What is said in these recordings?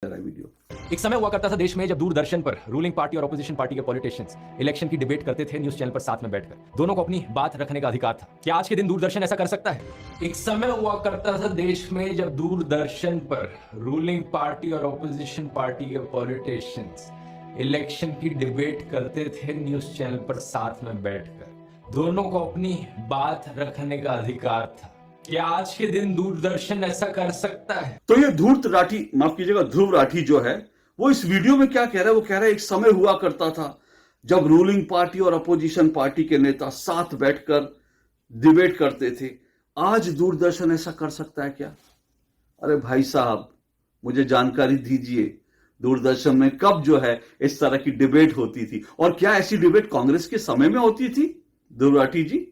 Video. एक समय हुआ करता था देश में जब दूरदर्शन पर रूलिंग पार्टी और अपोजिशन पार्टी के पॉलिटिशियंस इलेक्शन की डिबेट करते थे न्यूज चैनल पर साथ में बैठकर। दोनों को अपनी बात रखने का अधिकार था। क्या आज के दिन दूरदर्शन ऐसा कर सकता है? एक समय हुआ करता था देश में जब दूरदर्शन पर रूलिंग पार्टी और अपोजिशन पार्टी के पॉलिटिशियंस इलेक्शन की डिबेट करते थे न्यूज चैनल पर साथ में बैठकर। दोनों को अपनी बात रखने का अधिकार था। क्या आज के दिन दूरदर्शन ऐसा कर सकता है? तो ये धूर्त राठी, माफ कीजिएगा, ध्रुव राठी जो है वो इस वीडियो में क्या कह रहा है? वो कह रहा है एक समय हुआ करता था जब रूलिंग पार्टी और अपोजिशन पार्टी के नेता साथ बैठकर डिबेट करते थे। आज दूरदर्शन ऐसा कर सकता है क्या? अरे भाई साहब, मुझे जानकारी दीजिए, दूरदर्शन में कब जो है इस तरह की डिबेट होती थी? और क्या ऐसी डिबेट कांग्रेस के समय में होती थी, ध्रुव राठी जी?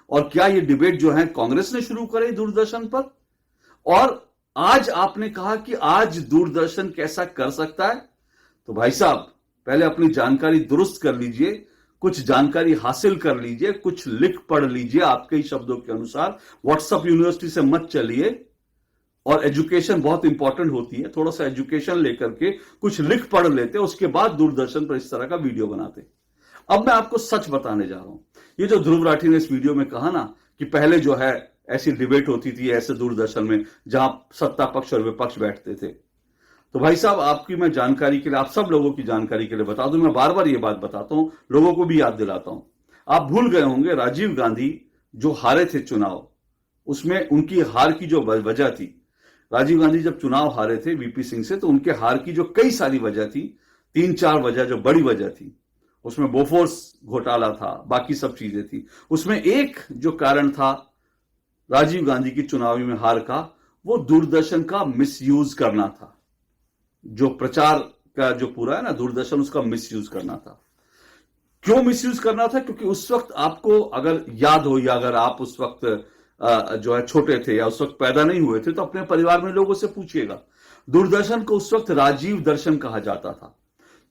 और क्या ये डिबेट जो है कांग्रेस ने शुरू करे दूरदर्शन पर? और आज आपने कहा कि आज दूरदर्शन कैसा कर सकता है? तो भाई साहब, पहले अपनी जानकारी दुरुस्त कर लीजिए, कुछ जानकारी हासिल कर लीजिए, कुछ लिख पढ़ लीजिए आपके ही शब्दों के अनुसार। व्हाट्सएप यूनिवर्सिटी से मत चलिए। और एजुकेशन बहुत इंपॉर्टेंट होती है, थोड़ा सा एजुकेशन लेकर के कुछ लिख पढ़ लेते, उसके बाद दूरदर्शन पर इस तरह का वीडियो बनाते। अब मैं आपको सच बताने जा रहा हूं। ये जो ध्रुव राठी ने इस वीडियो में कहा ना कि पहले जो है ऐसी डिबेट होती थी ऐसे दूरदर्शन में जहां सत्ता पक्ष और विपक्ष बैठते थे, तो भाई साहब आपकी मैं जानकारी के लिए, आप सब लोगों की जानकारी के लिए बता दूं, मैं बार बार ये बात बताता हूं, लोगों को भी याद दिलाता हूं। आप भूल गए होंगे राजीव गांधी जो हारे थे चुनाव, उसमें उनकी हार की जो वजह थी, राजीव गांधी जब चुनाव हारे थे वीपी सिंह से, तो उनके हार की जो कई सारी वजह थी, 3-4 वजह जो बड़ी वजह थी, उसमें बोफोर्स घोटाला था, बाकी सब चीजें थी। उसमें एक जो कारण था राजीव गांधी की चुनावी में हार का, वो दूरदर्शन का मिसयूज करना था। जो प्रचार का जो पूरा है ना दूरदर्शन, उसका मिसयूज करना था। क्यों मिसयूज करना था? क्योंकि उस वक्त आपको अगर याद हो, या अगर आप उस वक्त जो है छोटे थे या उस वक्त पैदा नहीं हुए थे, तो अपने परिवार में लोगों से पूछिएगा। दूरदर्शन को उस वक्त राजीव दर्शन कहा जाता था,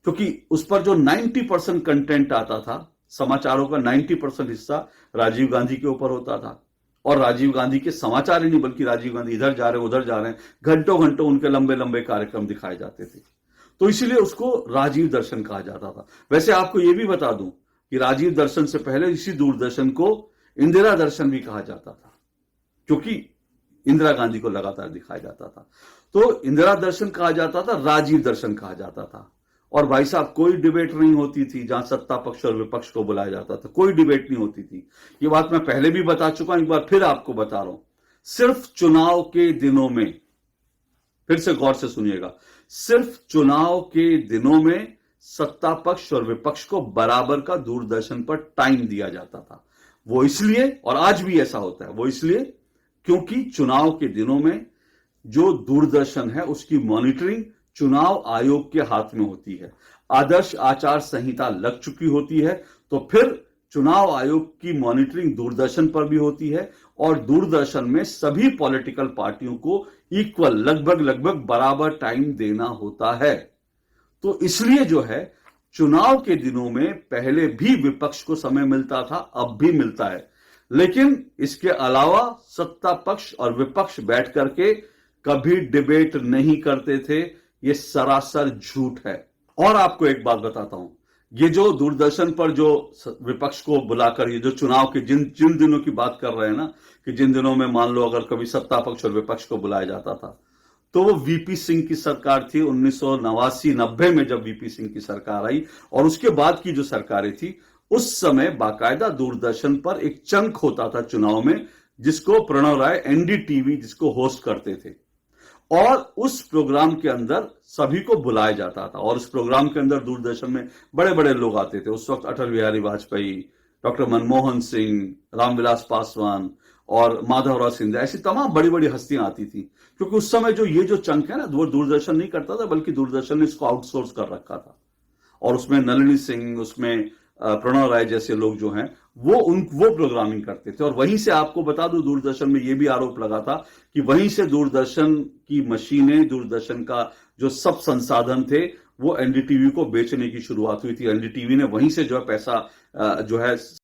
क्योंकि उस पर जो 90% कंटेंट आता था, समाचारों का 90% हिस्सा राजीव गांधी के ऊपर होता था। और राजीव गांधी के समाचार ही नहीं, बल्कि राजीव गांधी इधर जा रहे हैं उधर जा रहे हैं, घंटों घंटों उनके लंबे लंबे कार्यक्रम दिखाए जाते थे। तो इसीलिए उसको राजीव दर्शन कहा जाता था। वैसे आपको यह भी बता दूं कि राजीव दर्शन से पहले इसी दूरदर्शन को इंदिरा दर्शन भी कहा जाता था, क्योंकि इंदिरा गांधी को लगातार दिखाया जाता था। तो इंदिरा दर्शन कहा जाता था, राजीव दर्शन कहा जाता था। और भाई साहब, कोई डिबेट नहीं होती थी जहां सत्ता पक्ष और विपक्ष को बुलाया जाता था, कोई डिबेट नहीं होती थी। ये बात मैं पहले भी बता चुका हूं, एक बार फिर आपको बता रहा हूं। सिर्फ चुनाव के दिनों में, फिर से गौर से सुनिएगा, सिर्फ चुनाव के दिनों में सत्ता पक्ष और विपक्ष को बराबर का दूरदर्शन पर टाइम दिया जाता था। वो इसलिए, और आज भी ऐसा होता है, वो इसलिए क्योंकि चुनाव के दिनों में जो दूरदर्शन है उसकी मॉनिटरिंग चुनाव आयोग के हाथ में होती है। आदर्श आचार संहिता लग चुकी होती है, तो फिर चुनाव आयोग की मॉनिटरिंग दूरदर्शन पर भी होती है। और दूरदर्शन में सभी पॉलिटिकल पार्टियों को इक्वल, लगभग बराबर टाइम देना होता है। तो इसलिए जो है चुनाव के दिनों में पहले भी विपक्ष को समय मिलता था, अब भी मिलता है। लेकिन इसके अलावा सत्ता पक्ष और विपक्ष बैठ करके कभी डिबेट नहीं करते थे। ये सरासर झूठ है। और आपको एक बात बताता हूं, ये जो दूरदर्शन पर जो विपक्ष को बुलाकर, ये जो चुनाव के जिन दिनों की बात कर रहे हैं ना, कि जिन दिनों में मान लो अगर कभी सत्ता पक्ष और विपक्ष को बुलाया जाता था, तो वो वीपी सिंह की सरकार थी 1989-90 में, जब वीपी सिंह की सरकार आई। और उसके बाद की जो सरकारें थी, उस समय बाकायदा दूरदर्शन पर एक चंक होता था चुनाव में, जिसको प्रणव राय एनडीटीवी जिसको होस्ट करते थे। और उस प्रोग्राम के अंदर सभी को बुलाया जाता था। और उस प्रोग्राम के अंदर दूरदर्शन में बड़े बड़े लोग आते थे। उस वक्त अटल बिहारी वाजपेयी, डॉक्टर मनमोहन सिंह, रामविलास पासवान और माधवराव सिंधिया, ऐसी तमाम बड़ी बड़ी हस्तियां आती थी। क्योंकि उस समय जो ये जो चंक है ना, वो दूरदर्शन नहीं करता था, बल्कि दूरदर्शन ने इसको आउटसोर्स कर रखा था। और उसमें नलिनी सिंह, उसमें प्रणव राय जैसे लोग जो हैं वो प्रोग्रामिंग करते थे। और वहीं से आपको बता दूं, दूरदर्शन में ये भी आरोप लगा था कि वहीं से दूरदर्शन की मशीनें, दूरदर्शन का जो सब संसाधन थे, वो एनडीटीवी को बेचने की शुरुआत हुई थी। एनडीटीवी ने वहीं से जो है पैसा जो है